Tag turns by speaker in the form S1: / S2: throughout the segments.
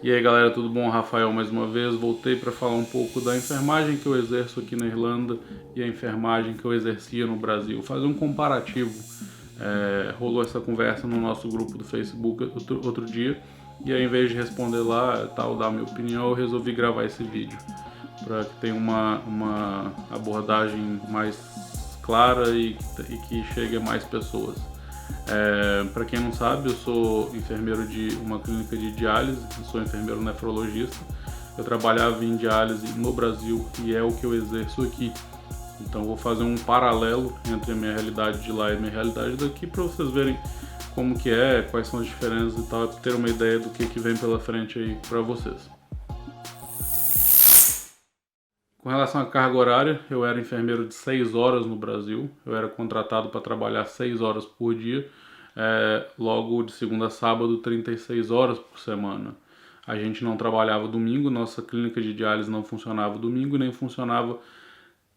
S1: E aí galera, tudo bom? Rafael mais uma vez, voltei para falar um pouco da enfermagem que eu exerço aqui na Irlanda e a enfermagem que eu exercia no Brasil, fazer um comparativo. Rolou essa conversa no nosso grupo do Facebook outro dia e ao invés de responder lá, tal, dar minha opinião, eu resolvi gravar esse vídeo para que tenha uma abordagem mais clara e que chegue a mais pessoas. Para quem não sabe, eu sou enfermeiro de uma clínica de diálise, eu sou enfermeiro nefrologista. Eu trabalhava em diálise no Brasil e é o que eu exerço aqui. Então vou fazer um paralelo entre a minha realidade de lá e a minha realidade daqui para vocês verem como que é, quais são as diferenças e tal, ter uma ideia do que vem pela frente aí para vocês. Com relação à carga horária, eu era enfermeiro de 6 horas no Brasil, eu era contratado para trabalhar 6 horas por dia, logo de segunda a sábado, 36 horas por semana. A gente não trabalhava domingo, nossa clínica de diálise não funcionava domingo, nem funcionava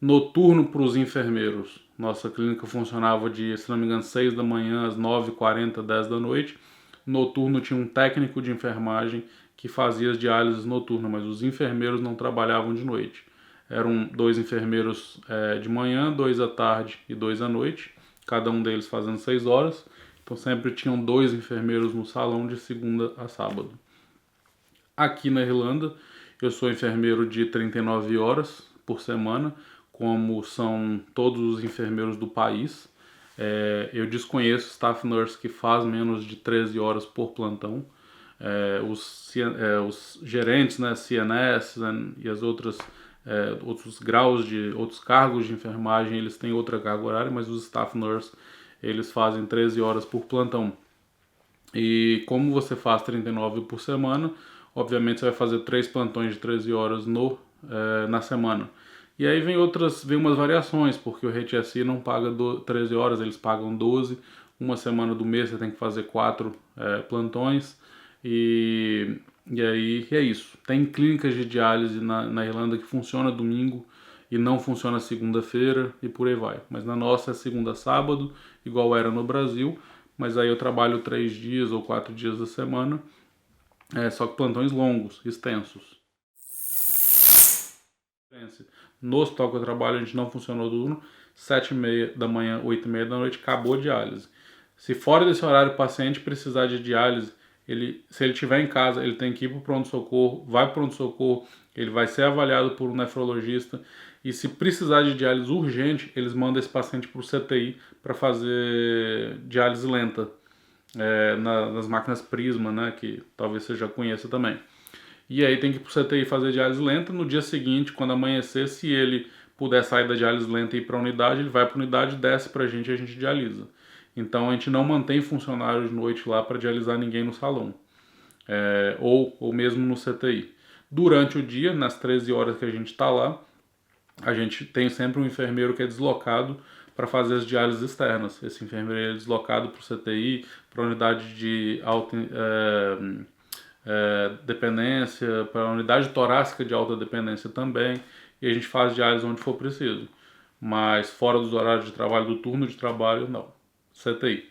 S1: noturno para os enfermeiros. Nossa clínica funcionava de, se não me engano, 6 da manhã às 9h40, 10 da noite. Noturno tinha um técnico de enfermagem que fazia as diálises noturnas, mas os enfermeiros não trabalhavam de noite. Eram 2 enfermeiros de manhã, 2 à tarde e 2 à noite, cada um deles fazendo 6 horas. Então sempre tinham 2 enfermeiros no salão de segunda a sábado. Aqui na Irlanda, eu sou enfermeiro de 39 horas por semana, como são todos os enfermeiros do país. Eu desconheço staff nurse que faz menos de 13 horas por plantão. Os gerentes, né, CNS e as outros outros cargos de enfermagem, eles têm outra carga horária, mas os staff nurse, eles fazem 13 horas por plantão. E como você faz 39 por semana, obviamente você vai fazer 3 plantões de 13 horas na semana. E aí vem umas variações, porque o HSE não paga 13 horas, eles pagam 12. Uma semana do mês você tem que fazer 4 plantões. E aí é isso. Tem clínicas de diálise na Irlanda que funciona domingo e não funciona segunda-feira e por aí vai. Mas na nossa é segunda a sábado, igual era no Brasil. Mas aí eu trabalho 3 dias ou 4 dias da semana, só que plantões longos, extensos. No hospital que eu trabalho, a gente não funcionou turno, 7h30 da manhã, 8h30 da noite, acabou a diálise. Se fora desse horário o paciente precisar de diálise, se ele estiver em casa, ele tem que ir para o pronto-socorro, vai para o pronto-socorro, ele vai ser avaliado por um nefrologista e se precisar de diálise urgente, eles mandam esse paciente para o CTI para fazer diálise lenta, nas máquinas Prisma, né, que talvez você já conheça também. E aí tem que ir pro CTI fazer diálise lenta. No dia seguinte, quando amanhecer, se ele puder sair da diálise lenta e ir para a unidade, ele vai para a unidade, desce para a gente e a gente dialisa. Então a gente não mantém funcionário de noite lá para dialisar ninguém no salão, ou mesmo no CTI. Durante o dia, nas 13 horas que a gente está lá, a gente tem sempre um enfermeiro que é deslocado para fazer as diálises externas. Esse enfermeiro é deslocado para o CTI, para a unidade de alta dependência, para a unidade torácica de alta dependência também, e a gente faz diálise onde for preciso. Mas fora dos horários de trabalho, do turno de trabalho, não. CTI.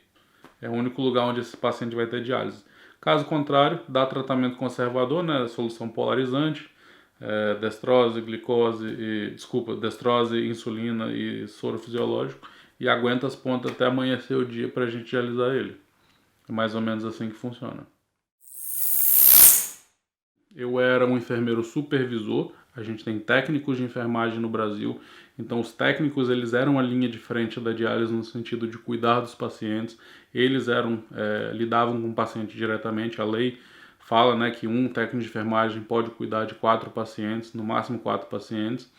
S1: É o único lugar onde esse paciente vai ter diálise. Caso contrário, dá tratamento conservador, né, solução polarizante, destrose, destrose, insulina e soro fisiológico, e aguenta as pontas até amanhecer o dia para a gente dialisar ele. É mais ou menos assim que funciona. Eu era um enfermeiro supervisor, a gente tem técnicos de enfermagem no Brasil, então os técnicos eles eram a linha de frente da diálise no sentido de cuidar dos pacientes, eles lidavam com o paciente diretamente, a lei fala, né, que um técnico de enfermagem pode cuidar de 4 pacientes, no máximo 4 pacientes,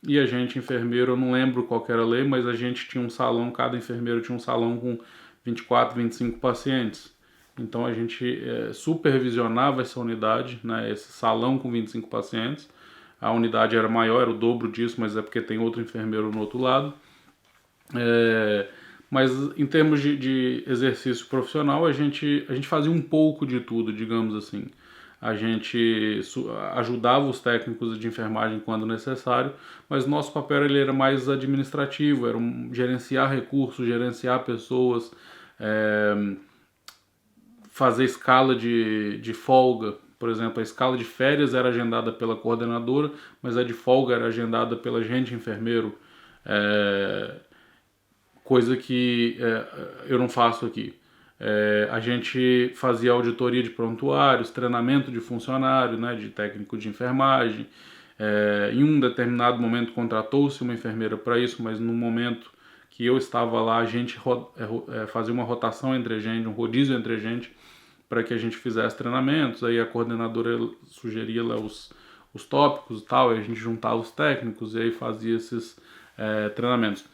S1: e a gente, enfermeiro, eu não lembro qual era a lei, mas a gente tinha um salão, cada enfermeiro tinha um salão com 24, 25 pacientes. Então a gente supervisionava essa unidade, né, esse salão com 25 pacientes. A unidade era maior, era o dobro disso, mas é porque tem outro enfermeiro no outro lado. Mas em termos de exercício profissional, a gente fazia um pouco de tudo, digamos assim. A gente ajudava os técnicos de enfermagem quando necessário, mas nosso papel ele era mais administrativo, era gerenciar recursos, gerenciar pessoas, fazer escala de folga Por exemplo, a escala de férias era agendada pela coordenadora, mas a de folga era agendada pela agente enfermeiro, coisa que eu não faço aqui. A gente fazia auditoria de prontuários, treinamento de funcionário, né, de técnico de enfermagem. Em um determinado momento contratou-se uma enfermeira para isso, mas no momento que eu estava lá, a gente fazia uma rotação entre a gente, um rodízio entre a gente, para que a gente fizesse treinamentos. Aí a coordenadora sugeria lá os tópicos e tal, e a gente juntava os técnicos e aí fazia esses treinamentos.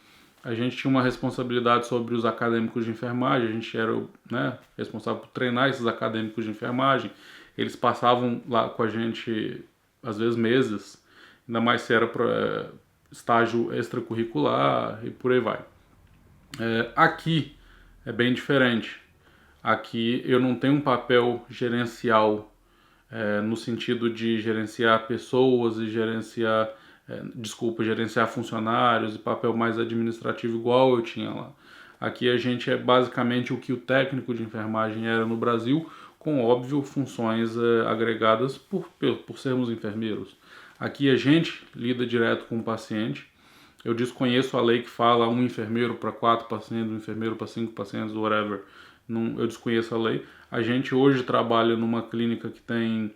S1: A gente tinha uma responsabilidade sobre os acadêmicos de enfermagem, a gente era, né, responsável por treinar esses acadêmicos de enfermagem. Eles passavam lá com a gente, às vezes, meses, ainda mais se era para estágio extracurricular e por aí vai. Aqui é bem diferente. Aqui eu não tenho um papel gerencial no sentido de gerenciar pessoas e gerenciar funcionários e papel mais administrativo igual eu tinha lá. Aqui a gente é basicamente o que o técnico de enfermagem era no Brasil, com óbvio funções agregadas por sermos enfermeiros. Aqui a gente lida direto com o paciente. Eu desconheço a lei que fala um enfermeiro para 4 pacientes, um enfermeiro para 5 pacientes, whatever. Não, eu desconheço a lei. A gente hoje trabalha numa clínica que tem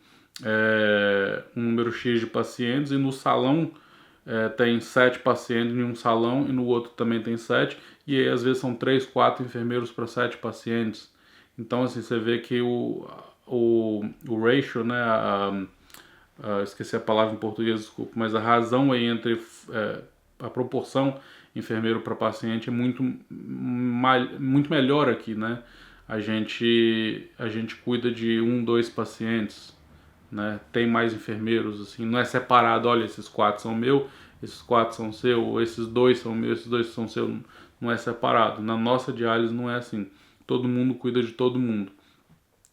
S1: um número X de pacientes e no salão tem 7 pacientes em um salão e no outro também tem 7. E aí às vezes são 3, 4 enfermeiros para 7 pacientes. Então assim, você vê que o ratio, né, esqueci a palavra em português, desculpa, mas a razão aí entre a proporção enfermeiro para paciente é muito melhor aqui, né? A gente cuida de 1, 2 pacientes, né? Tem mais enfermeiros, assim, não é separado, olha, esses 4 são meu, esses 4 são seu, ou esses 2 são meus, esses 2 são seu, não é separado. Na nossa diálise não é assim, todo mundo cuida de todo mundo.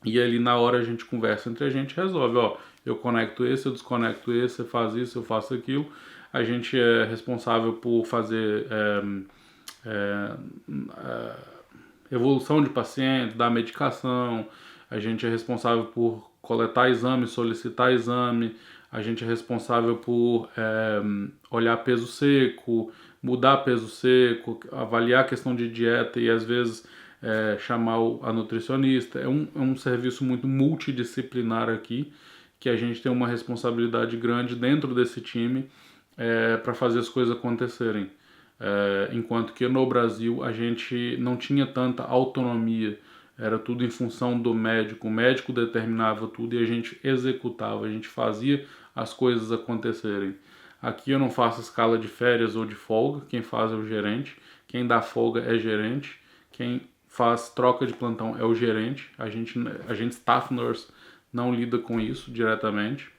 S1: E ali na hora a gente conversa entre a gente, resolve, ó, eu conecto esse, eu desconecto esse, você faz isso, eu faço aquilo. A gente é responsável por fazer evolução de paciente, dar medicação, a gente é responsável por coletar exame, solicitar exame, a gente é responsável por olhar peso seco, mudar peso seco, avaliar a questão de dieta e às vezes chamar a nutricionista. É um serviço muito multidisciplinar aqui, que a gente tem uma responsabilidade grande dentro desse time para fazer as coisas acontecerem. Enquanto que no Brasil a gente não tinha tanta autonomia, era tudo em função do médico, o médico determinava tudo e a gente executava, a gente fazia as coisas acontecerem. Aqui eu não faço escala de férias ou de folga, quem faz é o gerente, quem dá folga é gerente, quem faz troca de plantão é o gerente, a gente staff nurse não lida com isso diretamente.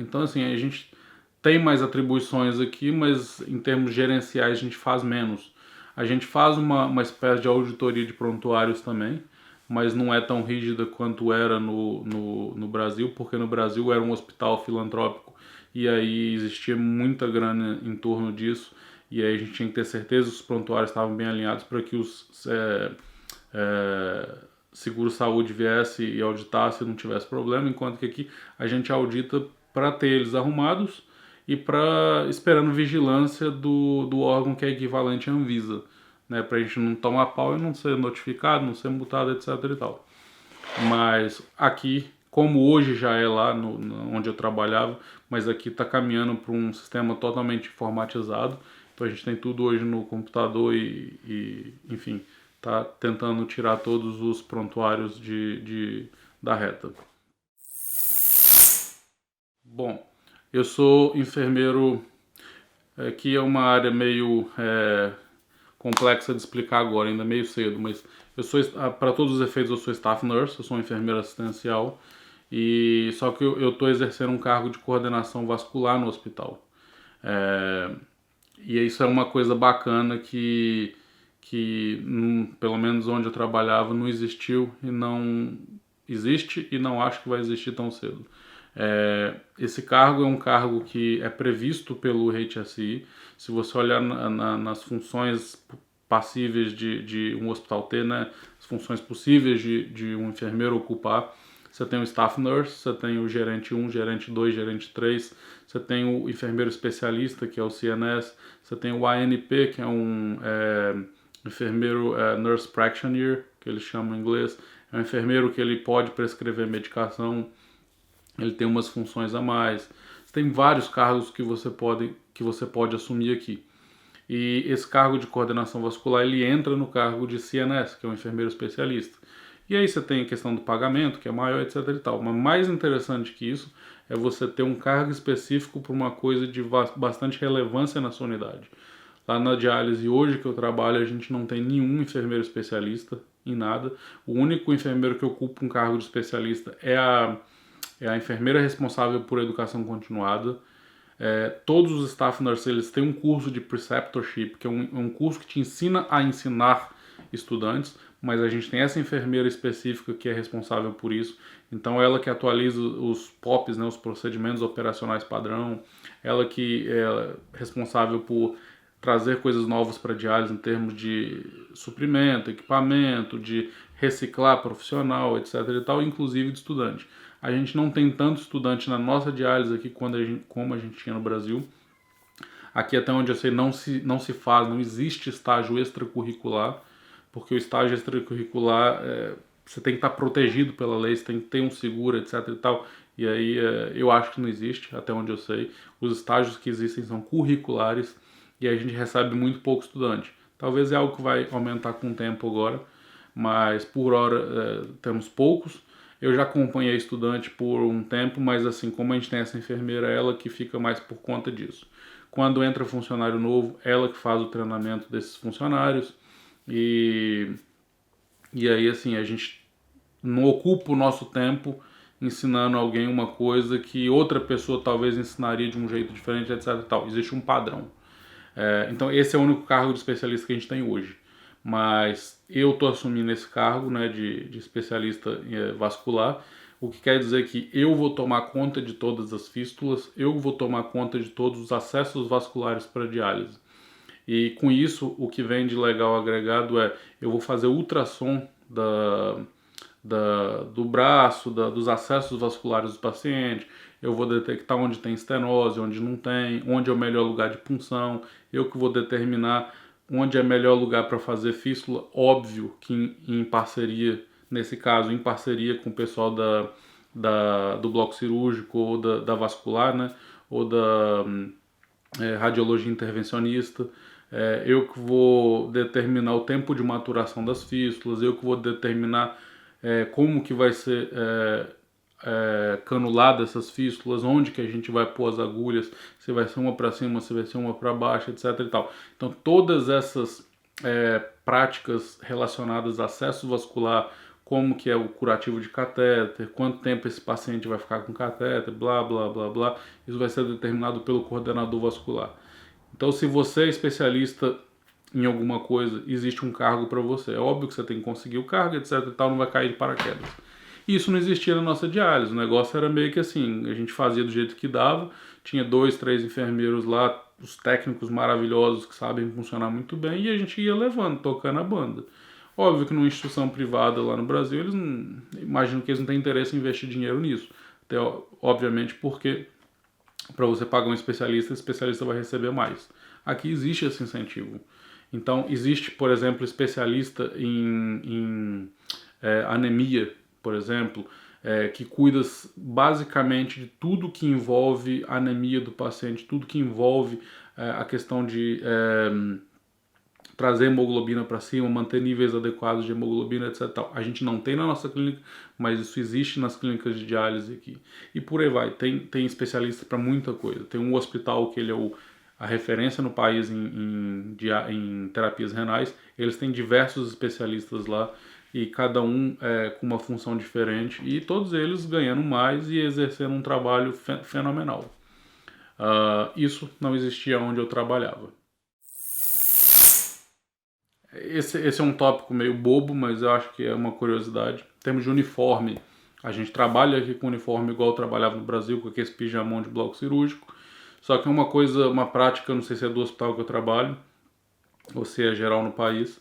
S1: Então assim, a gente tem mais atribuições aqui, mas em termos gerenciais a gente faz menos. A gente faz uma espécie de auditoria de prontuários também, mas não é tão rígida quanto era no Brasil, porque no Brasil era um hospital filantrópico e aí existia muita grana em torno disso, e aí a gente tinha que ter certeza que os prontuários estavam bem alinhados para que os seguro-saúde viesse e auditasse e não tivesse problema, enquanto que aqui a gente audita para ter eles arrumados e para esperando vigilância do órgão que é equivalente à Anvisa, né, para a gente não tomar pau e não ser notificado, não ser multado, etc e tal. Mas aqui, como hoje já é lá onde eu trabalhava, mas aqui está caminhando para um sistema totalmente informatizado, então a gente tem tudo hoje no computador e enfim, está tentando tirar todos os prontuários da reta. Bom, eu sou enfermeiro, que é uma área meio complexa de explicar agora, ainda meio cedo, mas eu sou, para todos os efeitos, eu sou staff nurse, eu sou um enfermeiro assistencial, e só que eu estou exercendo um cargo de coordenação vascular no hospital. E isso é uma coisa bacana que pelo menos onde eu trabalhava, não existiu e não existe e não acho que vai existir tão cedo. Esse cargo é um cargo que é previsto pelo HSI. Se você olhar nas funções passíveis de um hospital ter, né, as funções possíveis de um enfermeiro ocupar, Você tem o staff nurse, você tem o gerente 1, gerente 2, gerente 3, você tem o enfermeiro especialista, que é o CNS, você tem o ANP, que é um enfermeiro nurse practitioner, que eles chamam em inglês. É um enfermeiro que ele pode prescrever medicação, ele tem umas funções a mais. Você tem vários cargos que você pode assumir aqui. E esse cargo de coordenação vascular, ele entra no cargo de CNS, que é um enfermeiro especialista. E aí você tem a questão do pagamento, que é maior, etc e tal. Mas mais interessante que isso é você ter um cargo específico para uma coisa de bastante relevância na sua unidade. Lá na diálise hoje que eu trabalho, a gente não tem nenhum enfermeiro especialista em nada. O único enfermeiro que ocupa um cargo de especialista é a enfermeira responsável por educação continuada. Todos os staff nurses eles têm um curso de preceptorship, que é um curso que te ensina a ensinar estudantes, mas a gente tem essa enfermeira específica que é responsável por isso. Então ela que atualiza os POPs, né, os procedimentos operacionais padrão, ela que é responsável por trazer coisas novas para a diálise em termos de suprimento, equipamento, de reciclar profissional, etc e tal, inclusive de estudante. A gente não tem tanto estudante na nossa diálise aqui como a gente tinha no Brasil. Aqui até onde eu sei não existe estágio extracurricular, porque o estágio extracurricular você tem que estar protegido pela lei, você tem que ter um seguro, etc e tal. E aí eu acho que não existe, até onde eu sei. Os estágios que existem são curriculares e a gente recebe muito pouco estudante. Talvez é algo que vai aumentar com o tempo agora, mas por hora temos poucos. Eu já acompanhei estudante por um tempo, mas assim, como a gente tem essa enfermeira, ela que fica mais por conta disso. Quando entra funcionário novo, ela que faz o treinamento desses funcionários e aí assim, a gente não ocupa o nosso tempo ensinando alguém uma coisa que outra pessoa talvez ensinaria de um jeito diferente, etc e tal. Existe um padrão. Então esse é o único cargo de especialista que a gente tem hoje. Mas eu estou assumindo esse cargo, né, de especialista vascular, o que quer dizer que eu vou tomar conta de todas as fístulas, eu vou tomar conta de todos os acessos vasculares para diálise. E com isso, o que vem de legal agregado eu vou fazer ultrassom do braço, dos acessos vasculares do paciente, eu vou detectar onde tem estenose, onde não tem, onde é o melhor lugar de punção, eu que vou determinar onde é o melhor lugar para fazer fístula, óbvio que em parceria, nesse caso, em parceria com o pessoal do bloco cirúrgico ou da vascular, né, ou da radiologia intervencionista. Eu que vou determinar o tempo de maturação das fístulas, eu que vou determinar como que vai ser canulada essas fístulas, onde que a gente vai pôr as agulhas, se vai ser uma para cima, se vai ser uma para baixo, etc e tal. Então todas essas práticas relacionadas a acesso vascular, como que é o curativo de catéter, quanto tempo esse paciente vai ficar com catéter, blá, blá, blá, blá, isso vai ser determinado pelo coordenador vascular. Então, se você é especialista em alguma coisa, existe um cargo para você. É óbvio que você tem que conseguir o cargo, etc e tal, não vai cair de paraquedas. Isso não existia na nossa diálise, o negócio era meio que assim, a gente fazia do jeito que dava, tinha 2, 3 enfermeiros lá, os técnicos maravilhosos que sabem funcionar muito bem, e a gente ia levando, tocando a banda. Óbvio que numa instituição privada lá no Brasil, eles não, imagino que eles não têm interesse em investir dinheiro nisso. Até, obviamente, porque para você pagar um especialista, o especialista vai receber mais. Aqui existe esse incentivo. Então, existe, por exemplo, especialista em anemia, por exemplo, que cuida basicamente de tudo que envolve a anemia do paciente, tudo que envolve a questão de trazer hemoglobina para cima, manter níveis adequados de hemoglobina, etc. A gente não tem na nossa clínica, mas isso existe nas clínicas de diálise aqui. E por aí vai, tem especialista para muita coisa. Tem um hospital que ele é a referência no país em terapias renais, eles têm diversos especialistas lá, e cada um com uma função diferente, e todos eles ganhando mais e exercendo um trabalho fenomenal. Isso não existia onde eu trabalhava. Esse é um tópico meio bobo, mas eu acho que é uma curiosidade. Em termos de uniforme, a gente trabalha aqui com uniforme igual eu trabalhava no Brasil, com aquele pijamão de bloco cirúrgico. Só que é uma prática, não sei se é do hospital que eu trabalho, ou se é geral no país.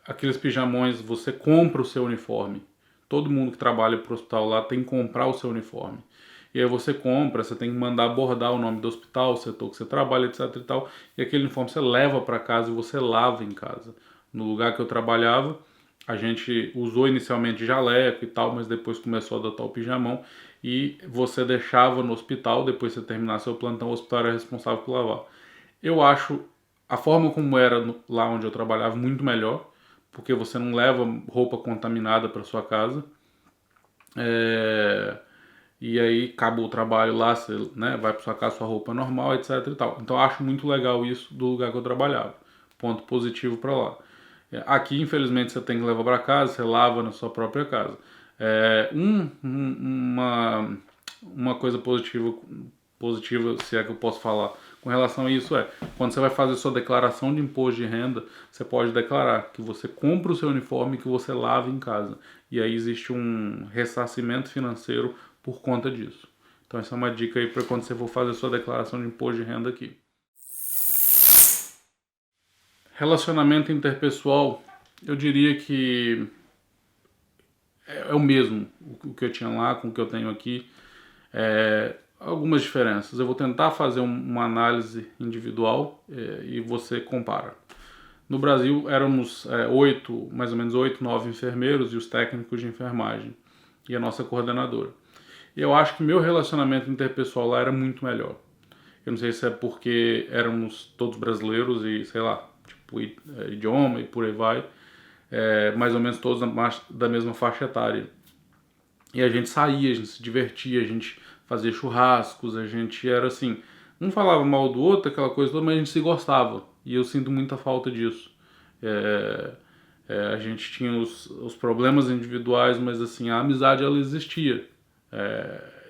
S1: Aqueles pijamões, você compra o seu uniforme. todo mundo que trabalha para o hospital lá tem que comprar o seu uniforme. E aí você compra, você tem que mandar bordar o nome do hospital, o setor que você trabalha, etc e tal. E aquele uniforme você leva para casa e você lava em casa. No lugar que eu trabalhava, a gente usou inicialmente jaleco e tal, mas depois começou a adotar o pijamão. E você deixava no hospital, depois que você terminar seu plantão, o hospital era responsável por lavar. Eu acho a forma como era lá onde eu trabalhava muito melhor, porque você não leva roupa contaminada para sua casa. É, e aí acabou o trabalho lá, você, né, vai para sua casa, sua roupa normal, etc e tal. Então eu acho muito legal isso do lugar que eu trabalhava. Ponto positivo para lá. Aqui, infelizmente, você tem que levar para casa, você lava na sua própria casa. É, uma coisa positiva, se é que eu posso falar, com relação a isso quando você vai fazer sua declaração de imposto de renda, você pode declarar que você compra o seu uniforme e que você lava em casa. E aí existe um ressarcimento financeiro por conta disso. Então essa é uma dica aí para quando você for fazer sua declaração de imposto de renda aqui. Relacionamento interpessoal, eu diria que é o mesmo, o que eu tinha lá com o que eu tenho aqui. Algumas diferenças. Eu vou tentar fazer uma análise individual e você compara. No Brasil éramos mais ou menos 8, 9 enfermeiros e os técnicos de enfermagem e a nossa coordenadora. E eu acho que meu relacionamento interpessoal lá era muito melhor. Eu não sei se é porque éramos todos brasileiros e, sei lá, tipo, idioma e por aí vai, mais ou menos todos da mesma faixa etária. E a gente saía, a gente se divertia, a gente fazia churrascos, a gente era assim, um falava mal do outro, aquela coisa toda, mas a gente se gostava. E eu sinto muita falta disso. É, a gente tinha os problemas individuais, mas assim, a amizade ela existia.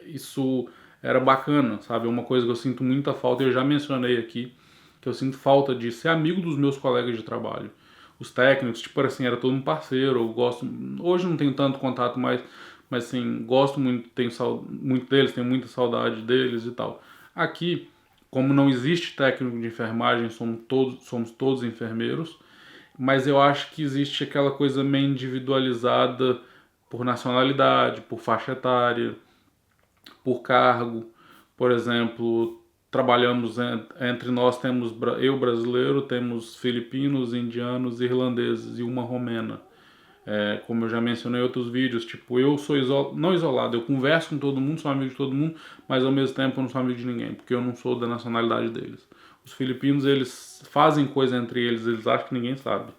S1: Isso era bacana, sabe? É uma coisa que eu sinto muita falta, e eu já mencionei aqui, que eu sinto falta de ser amigo dos meus colegas de trabalho. Os técnicos, tipo assim, era todo um parceiro, eu gosto, hoje não tenho tanto contato mais, mas assim, gosto muito, tenho muito deles, tenho muita saudade deles e tal. Aqui, como não existe técnico de enfermagem, somos todos enfermeiros, mas eu acho que existe aquela coisa meio individualizada por nacionalidade, por faixa etária, por cargo. Por exemplo, trabalhamos entre nós, temos eu brasileiro, temos filipinos, indianos, irlandeses e uma romena. Como eu já mencionei em outros vídeos, tipo, eu sou não isolado, eu converso com todo mundo, sou amigo de todo mundo, mas ao mesmo tempo eu não sou amigo de ninguém, porque eu não sou da nacionalidade deles. Os filipinos, eles fazem coisa entre eles, eles acham que ninguém sabe,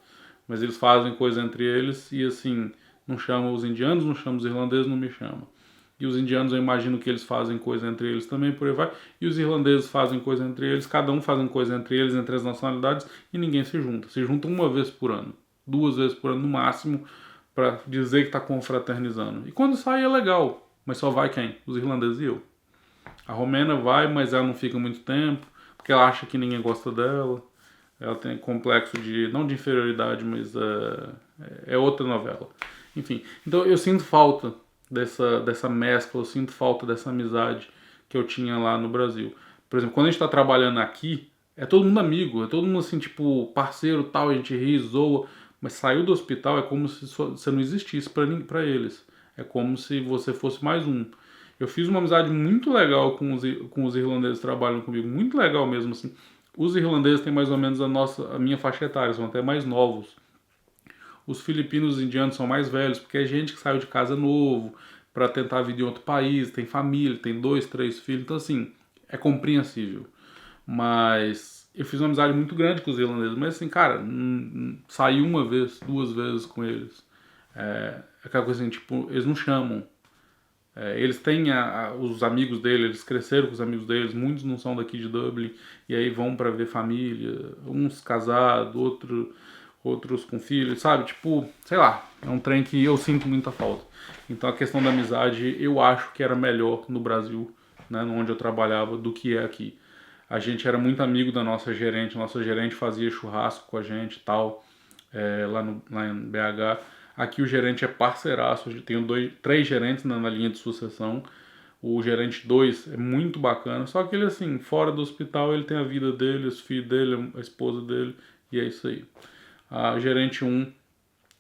S1: mas eles fazem coisa entre eles e assim, não chamam os indianos, não chamam os irlandeses, não me chamam. E os indianos eu imagino que eles fazem coisa entre eles também, por aí vai. E os irlandeses fazem coisa entre eles, cada um fazem coisa entre eles, entre as nacionalidades, e ninguém se junta. Se juntam uma vez por ano, 2 vezes por ano no máximo, para dizer que está confraternizando. E quando sai é legal, mas só vai quem? Os irlandeses e eu. A romena vai, mas ela não fica muito tempo, porque ela acha que ninguém gosta dela. Ela tem complexo de, não de inferioridade, mas é outra novela. Enfim, então eu sinto falta dessa mescla, eu sinto falta dessa amizade que eu tinha lá no Brasil. Por exemplo, quando a gente está trabalhando aqui, é todo mundo amigo, é todo mundo assim, tipo, parceiro tal, a gente ri, zoa, mas saiu do hospital é como se você não existisse para eles. É como se você fosse mais um. Eu fiz uma amizade muito legal com os irlandeses que trabalham comigo, muito legal mesmo, assim. Os irlandeses têm mais ou menos a minha faixa etária, são até mais novos. Os filipinos e os indianos são mais velhos, porque é gente que saiu de casa novo para tentar a vida em outro país, tem família, tem 2, 3 filhos, então assim, é compreensível. Mas eu fiz uma amizade muito grande com os irlandeses, mas assim, cara, saí uma vez, 2 vezes com eles. Aquela coisa assim, tipo, eles não chamam. Eles têm os amigos deles, eles cresceram com os amigos deles, muitos não são daqui de Dublin, e aí vão para ver família, uns casados, outros com filhos, sabe? Tipo, sei lá, é um trem que eu sinto muita falta. Então a questão da amizade eu acho que era melhor no Brasil, né, onde eu trabalhava, do que é aqui. A gente era muito amigo da nossa gerente fazia churrasco com a gente e tal, lá em BH. Aqui o gerente é parceiraço, eu tenho 3 gerentes na linha de sucessão. O gerente 2 é muito bacana, só que ele assim, fora do hospital ele tem a vida dele, os filhos dele, a esposa dele, e é isso aí. A gerente 1,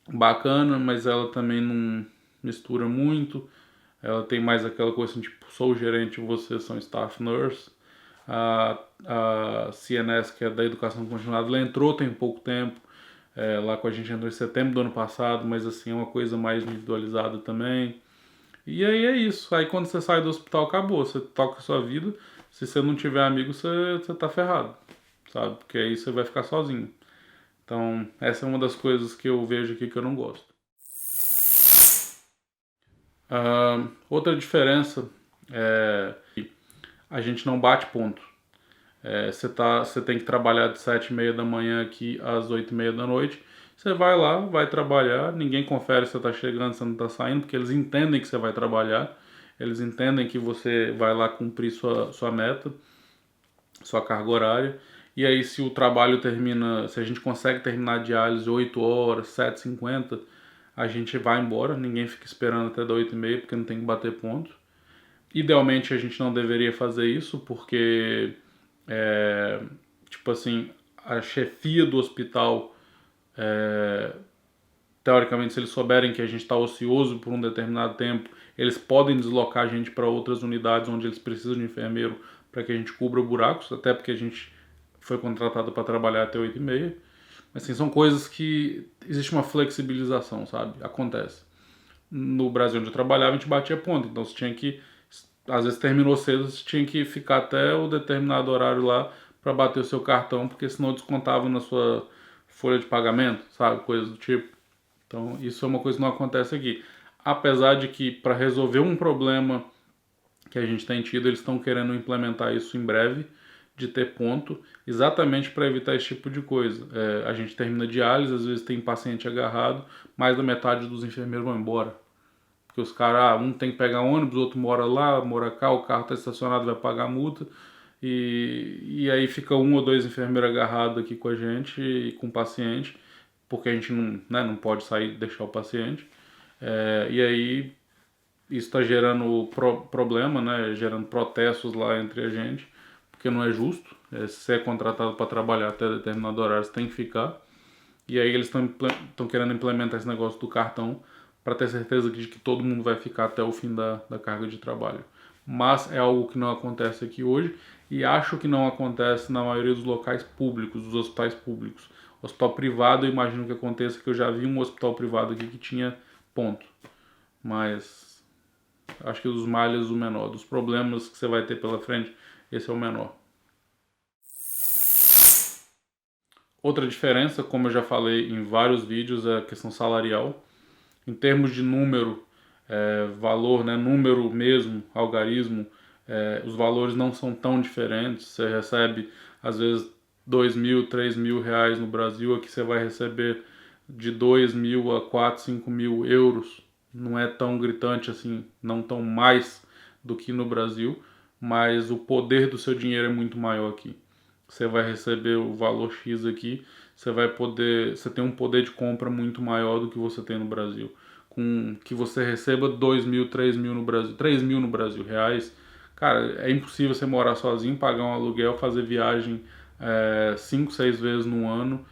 S1: bacana, mas ela também mistura muito. Ela tem mais aquela coisa assim, tipo, sou o gerente, vocês são staff nurse. A CNS, que é da educação continuada, ela entrou tem pouco tempo. Lá com a gente entrou em setembro do ano passado, mas assim, é uma coisa mais individualizada também. E aí é isso. Aí quando você sai do hospital, acabou. Você toca a sua vida. Se você não tiver amigo, você tá ferrado, sabe? Porque aí você vai ficar sozinho. Então, essa é uma das coisas que eu vejo aqui que eu não gosto. Outra diferença é que a gente não bate ponto. Você tem que trabalhar de 7h30 da manhã aqui às 8h30 da noite. Você vai lá, vai trabalhar, ninguém confere se você está chegando, se você não está saindo, porque eles entendem que você vai trabalhar, eles entendem que você vai lá cumprir sua meta, sua carga horária. E aí se o trabalho termina, se a gente consegue terminar a diálise 8 horas, 7h50, a gente vai embora, ninguém fica esperando até da 8h30 porque não tem que bater ponto. Idealmente a gente não deveria fazer isso porque, tipo assim, a chefia do hospital, teoricamente, se eles souberem que a gente está ocioso por um determinado tempo, eles podem deslocar a gente para outras unidades onde eles precisam de enfermeiro para que a gente cubra buracos, até porque a gente foi contratado para trabalhar até 8h30. Mas assim, são coisas que existe uma flexibilização, sabe? Acontece. No Brasil onde eu trabalhava, a gente batia ponto, então você tinha que, às vezes terminou cedo, você tinha que ficar até o determinado horário lá para bater o seu cartão, porque senão descontava na sua folha de pagamento, sabe? Coisas do tipo. Então, isso é uma coisa que não acontece aqui. Apesar de que, para resolver um problema que a gente tem tido, eles estão querendo implementar isso em breve, de ter ponto, exatamente para evitar esse tipo de coisa. A gente termina diálise, às vezes tem paciente agarrado, mais da metade dos enfermeiros vão embora. Porque os caras, um tem que pegar ônibus, outro mora lá, mora cá, o carro está estacionado, vai pagar multa. E aí fica um ou dois enfermeiros agarrados aqui com a gente e com o paciente, porque a gente não pode sair e deixar o paciente. E aí isso está gerando problema, né? Gerando protestos lá entre a gente, porque não é justo. Se você é contratado para trabalhar até determinado horário, você tem que ficar. E aí eles estão querendo implementar esse negócio do cartão para ter certeza de que todo mundo vai ficar até o fim da carga de trabalho. Mas é algo que não acontece aqui hoje e acho que não acontece na maioria dos locais públicos, dos hospitais públicos. Hospital privado, eu imagino que aconteça, que eu já vi um hospital privado aqui que tinha ponto. Mas acho que dos males o menor, dos problemas que você vai ter pela frente, esse é o menor. Outra diferença, como eu já falei em vários vídeos, é a questão salarial. Em termos de número, valor, né, número mesmo, algarismo, os valores não são tão diferentes. Você recebe, às vezes, 2.000, 3.000 reais no Brasil, aqui você vai receber de 2.000 a 4, 5.000 euros. Não é tão gritante assim, não tão mais do que no Brasil, mas o poder do seu dinheiro é muito maior aqui. Você vai receber o valor X aqui, você tem um poder de compra muito maior do que você tem no Brasil. Com que você receba 2.000, 3.000 no Brasil, 3.000 no Brasil reais, cara, é impossível você morar sozinho, pagar um aluguel, fazer viagem 5, 6 vezes no ano,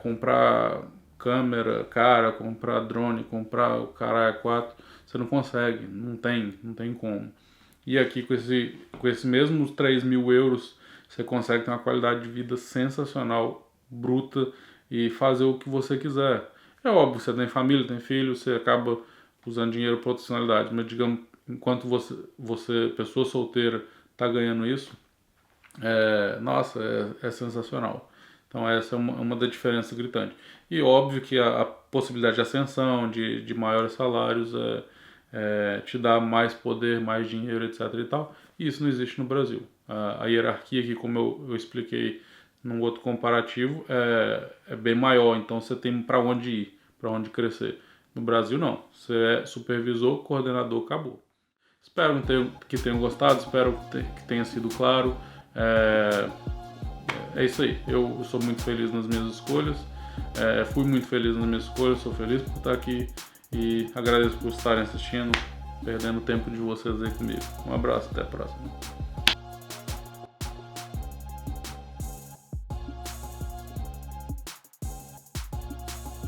S1: comprar câmera cara, comprar drone, comprar o caralho 4, você não consegue, não tem como. E aqui com esses mesmos 3.000 euros, você consegue ter uma qualidade de vida sensacional, bruta, e fazer o que você quiser. É óbvio, você tem família, tem filho, você acaba usando dinheiro para outras finalidades, mas digamos, enquanto você pessoa solteira, está ganhando isso, nossa, é sensacional. Então essa é uma da diferença gritante. E óbvio que a possibilidade de ascensão, de maiores salários, te dá mais poder, mais dinheiro, etc. e tal. E isso não existe no Brasil. A hierarquia aqui, como eu expliquei num outro comparativo, é bem maior. Então você tem para onde ir, para onde crescer. No Brasil não. Você é supervisor, coordenador, acabou. Espero que tenham gostado, espero que tenha sido claro. É isso aí. Eu sou muito feliz nas minhas escolhas. Fui muito feliz nas minhas escolhas, sou feliz por estar aqui e agradeço por estarem assistindo, perdendo o tempo de vocês aí comigo. Um abraço, até a próxima.